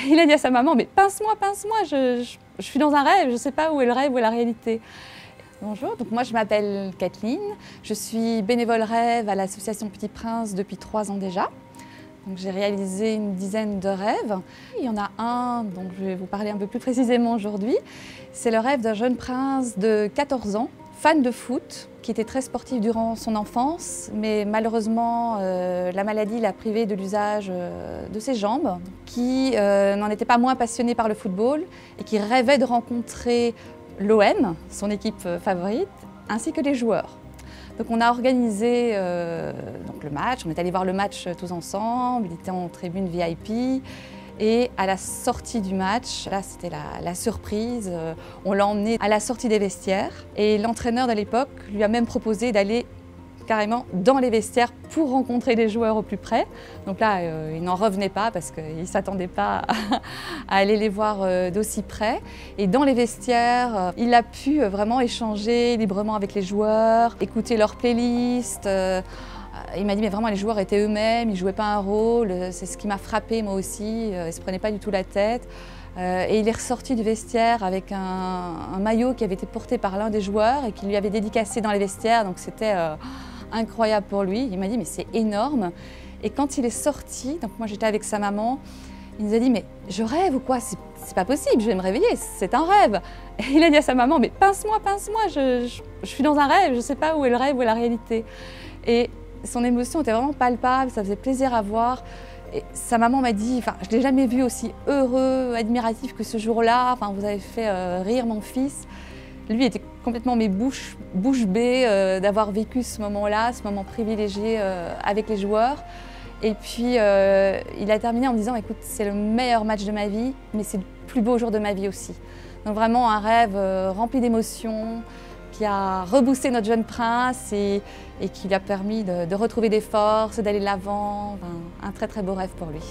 Et il a dit à sa maman, mais pince-moi, pince-moi, je suis dans un rêve, je ne sais pas où est le rêve, où est la réalité. Bonjour, donc moi je m'appelle Kathleen, je suis bénévole rêve à l'association Petit Prince depuis 3 ans déjà. J'ai réalisé une dizaine de rêves. Il y en a un dont je vais vous parler un peu plus précisément aujourd'hui. C'est le rêve d'un jeune prince de 14 ans, fan de foot, qui était très sportif durant son enfance, mais malheureusement la maladie l'a privé de l'usage de ses jambes, qui n'en était pas moins passionné par le football et qui rêvait de rencontrer l'OM, son équipe favorite, ainsi que les joueurs. Donc on a organisé le match, on est allé voir le match tous ensemble, il était en tribune VIP et à la sortie du match, là c'était la surprise, on l'a emmené à la sortie des vestiaires et l'entraîneur de l'époque lui a même proposé d'aller carrément dans les vestiaires pour rencontrer les joueurs au plus près. Donc là, il n'en revenait pas parce qu'il ne s'attendait pas à aller les voir d'aussi près. Et dans les vestiaires, il a pu vraiment échanger librement avec les joueurs, écouter leurs playlists. Il m'a dit mais vraiment les joueurs étaient eux-mêmes, ils ne jouaient pas un rôle. C'est ce qui m'a frappé moi aussi, ils ne se prenaient pas du tout la tête. Et il est ressorti du vestiaire avec un maillot qui avait été porté par l'un des joueurs et qui lui avait dédicacé dans les vestiaires. Donc c'était incroyable pour lui. Il m'a dit mais c'est énorme. Et quand il est sorti, donc moi j'étais avec sa maman, il nous a dit mais je rêve ou quoi? C'est pas possible, je vais me réveiller, c'est un rêve. Et il a dit à sa maman mais pince-moi, pince-moi, je suis dans un rêve, je ne sais pas où est le rêve, où est la réalité. Et son émotion était vraiment palpable, ça faisait plaisir à voir. Et sa maman m'a dit, je ne l'ai jamais vu aussi heureux, admiratif que ce jour-là. Vous avez fait rire mon fils. Lui était complètement bouche bée d'avoir vécu ce moment-là, ce moment privilégié avec les joueurs. Et puis il a terminé en me disant, écoute, c'est le meilleur match de ma vie, mais c'est le plus beau jour de ma vie aussi. Donc vraiment un rêve rempli d'émotions, qui a reboosté notre jeune prince et qui lui a permis de retrouver des forces, d'aller de l'avant. Un très très beau rêve pour lui.